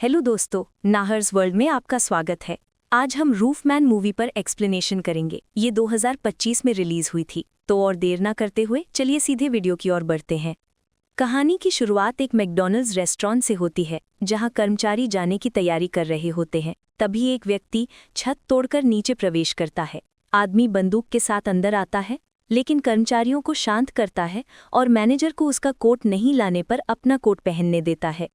Hello दोस्तों, नाहर्स world में आपका स्वागत है। आज हम रूफमैन मूवी पर एक्सप्लेनेशन करेंगे। ये 2025 में रिलीज हुई थी। तो और देर ना करते हुए चलिए सीधे वीडियो की ओर बढ़ते हैं। कहानी की शुरुआत एक मैकडॉनल्ड्स रेस्टोरेंट से होती है, जहां कर्मचारी जाने की तैयारी कर रहे होते हैं। तभी एक व्यक्ति छत तोड़कर नीचे प्रवेश करता है। आदमी बंदूक के साथ अंदर आता है, लेकिन कर्मचारियों को शांत करता है और मैनेजर को उसका कोट नहीं लाने पर अपना कोट पहनने देता है।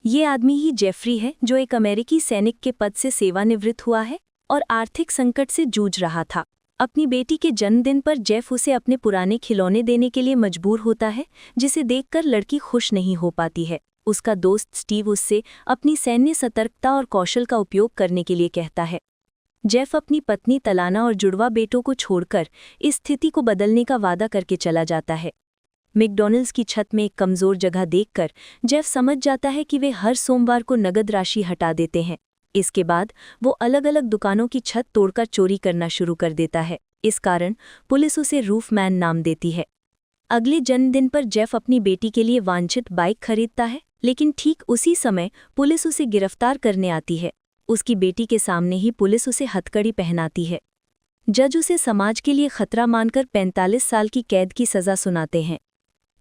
ये आदमी ही जेफरी है, जो एक अमेरिकी सैनिक के पद से सेवानिवृत्त हुआ है और आर्थिक संकट से जूझ रहा था। अपनी बेटी के जन्मदिन पर जेफ उसे अपने पुराने खिलौने देने के लिए मजबूर होता है, जिसे देखकर लड़की खुश नहीं हो पाती है। उसका दोस्त स्टीव उससे अपनी सैन्य सतर्कता और कौशल का उपयोग करने के लिए कहता है। जेफ अपनी पत्नी तलाना और जुड़वा बेटों को छोड़कर इस स्थिति को बदलने का वादा करके चला जाता है। मैकडॉनल्ड्स की छत में एक कमजोर जगह देखकर जेफ समझ जाता है कि वे हर सोमवार को नगद राशि हटा देते हैं। इसके बाद वो अलग अलग दुकानों की छत तोड़कर चोरी करना शुरू कर देता है। इस कारण पुलिस उसे रूफमैन नाम देती है। अगले जन्मदिन पर जेफ अपनी बेटी के लिए वांछित बाइक खरीदता है, लेकिन ठीक उसी समय पुलिस उसे गिरफ्तार करने आती है। उसकी बेटी के सामने ही पुलिस उसे हथकड़ी पहनाती है। जज उसे समाज के लिए खतरा मानकर 45 साल की कैद की सजा सुनाते हैं।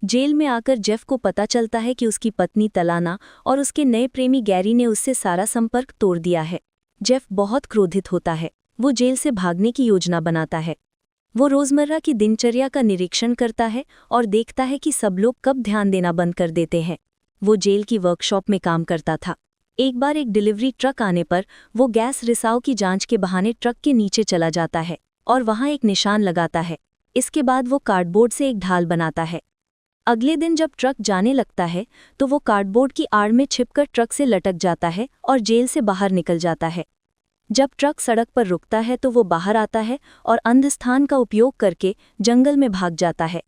जेल में आकर जेफ को पता चलता है कि उसकी पत्नी तलाना और उसके नए प्रेमी गैरी ने उससे सारा संपर्क तोड़ दिया है। जेफ बहुत क्रोधित होता है। वो जेल से भागने की योजना बनाता है। वो रोजमर्रा की दिनचर्या का निरीक्षण करता है और देखता है कि सब लोग कब ध्यान देना बंद कर देते हैं। वो जेल की वर्कशॉप में काम करता था। एक बार एक डिलीवरी ट्रक आने पर वो गैस रिसाव की जांच के बहाने ट्रक के नीचे चला जाता है और वहां एक निशान लगाता है। इसके बाद वो कार्डबोर्ड से एक ढाल बनाता है। अगले दिन जब ट्रक जाने लगता है तो वो कार्डबोर्ड की आड़ में छिपकर ट्रक से लटक जाता है और जेल से बाहर निकल जाता है। जब ट्रक सड़क पर रुकता है तो वो बाहर आता है और अंधस्थान का उपयोग करके जंगल में भाग जाता है।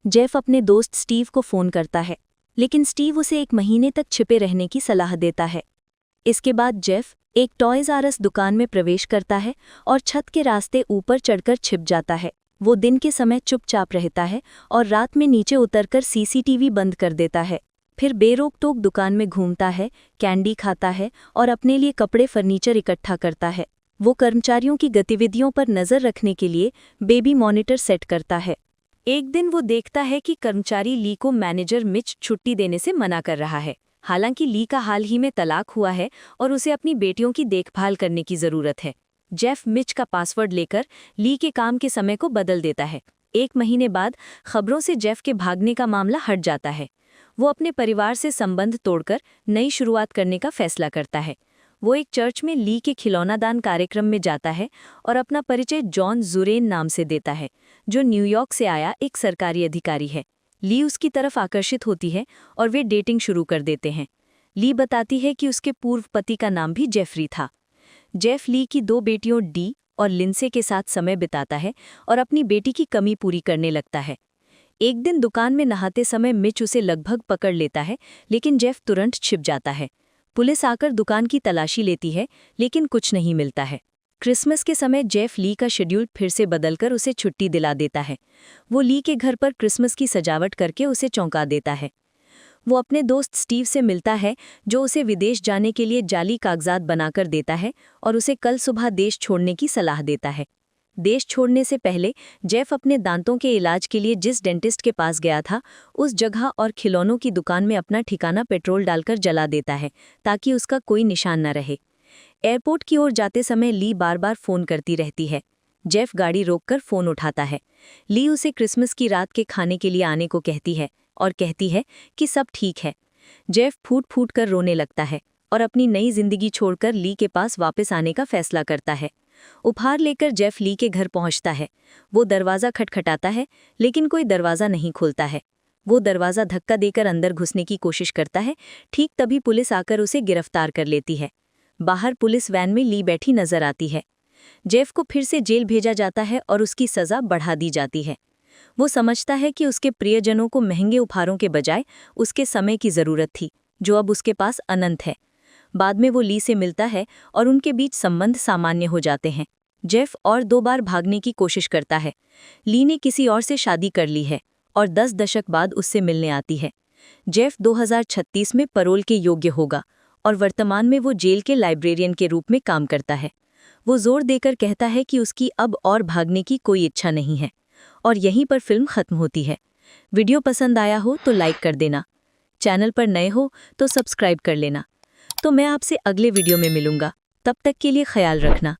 जेफ अपने दोस्त स्टीव को फ़ोन करता है, लेकिन स्टीव उसे 1 महीने तक छिपे रहने की सलाह देता है। इसके बाद जेफ एक टॉयज़ आर अस दुकान में प्रवेश करता है और छत के रास्ते ऊपर चढ़कर छिप जाता है। वो दिन के समय चुपचाप रहता है और रात में नीचे उतरकर सीसीटीवी बंद कर देता है। फिर बेरोक-टोक दुकान में घूमता है, कैंडी खाता है और अपने लिए कपड़े फर्नीचर इकट्ठा करता है। वो कर्मचारियों की गतिविधियों पर नज़र रखने के लिए बेबी मॉनिटर सेट करता है। एक दिन वो देखता है कि कर्मचारी ली को मैनेजर मिच छुट्टी देने से मना कर रहा है। हालांकि ली का हाल ही में तलाक हुआ है और उसे अपनी बेटियों की देखभाल करने की ज़रूरत है। जेफ मिच का पासवर्ड लेकर ली के काम के समय को बदल देता है। 1 महीने बाद खबरों से जेफ के भागने का मामला हट जाता है। वो अपने परिवार से संबंध तोड़कर नई शुरुआत करने का फैसला करता है। वो एक चर्च में ली के खिलौना दान कार्यक्रम में जाता है और अपना परिचय जॉन जुरेन नाम से देता है, जो न्यूयॉर्क से आया एक सरकारी अधिकारी है। ली उसकी तरफ आकर्षित होती है और वे डेटिंग शुरू कर देते हैं। ली बताती है कि उसके पूर्व पति का नाम भी जेफरी था। जेफ ली की 2 बेटियों डी और लिंसे के साथ समय बिताता है और अपनी बेटी की कमी पूरी करने लगता है। एक दिन दुकान में नहाते समय मिच उसे लगभग पकड़ लेता है, लेकिन जेफ तुरंत छिप जाता है। पुलिस आकर दुकान की तलाशी लेती है, लेकिन कुछ नहीं मिलता है। क्रिसमस के समय जेफ ली का शेड्यूल फिर से बदलकर उसे छुट्टी दिला देता है। वो ली के घर पर क्रिसमस की सजावट करके उसे चौंका देता है। वो अपने दोस्त स्टीव से मिलता है, जो उसे विदेश जाने के लिए जाली कागजात बनाकर देता है और उसे कल सुबह देश छोड़ने की सलाह देता है। देश छोड़ने से पहले जेफ अपने दांतों के इलाज के लिए जिस डेंटिस्ट के पास गया था, उस जगह और खिलौनों की दुकान में अपना ठिकाना पेट्रोल डालकर जला देता है, ताकि उसका कोई निशान न रहे। एयरपोर्ट की ओर जाते समय ली बार बार फ़ोन करती रहती है। जेफ गाड़ी रोककर फ़ोन उठाता है। ली उसे क्रिसमस की रात के खाने के लिए आने को कहती है और कहती है कि सब ठीक है। जेफ फूट फूट कर रोने लगता है और अपनी नई जिंदगी छोड़कर ली के पास वापस आने का फैसला करता है। उपहार लेकर जेफ ली के घर पहुंचता है। वो दरवाज़ा खटखटाता है, लेकिन कोई दरवाज़ा नहीं खुलता है। वो दरवाज़ा धक्का देकर अंदर घुसने की कोशिश करता है। ठीक तभी पुलिस आकर उसे गिरफ्तार कर लेती है। बाहर पुलिस वैन में ली बैठी नजर आती है। जेफ को फिर से जेल भेजा जाता है और उसकी सज़ा बढ़ा दी जाती है। वो समझता है कि उसके प्रियजनों को महंगे उपहारों के बजाय उसके समय की ज़रूरत थी, जो अब उसके पास अनंत है। बाद में वो ली से मिलता है और उनके बीच संबंध सामान्य हो जाते हैं। जेफ और 2 बार भागने की कोशिश करता है। ली ने किसी और से शादी कर ली है और 10 दशक बाद उससे मिलने आती है। जेफ 2036 में परोल के योग्य होगा और वर्तमान में वो जेल के लाइब्रेरियन के रूप में काम करता है। वो जोर देकर कहता है कि उसकी अब और भागने की कोई इच्छा नहीं है। और यहीं पर फिल्म खत्म होती है। वीडियो पसंद आया हो तो लाइक कर देना, चैनल पर नए हो तो सब्सक्राइब कर लेना। तो मैं आपसे अगले वीडियो में मिलूंगा, तब तक के लिए ख्याल रखना।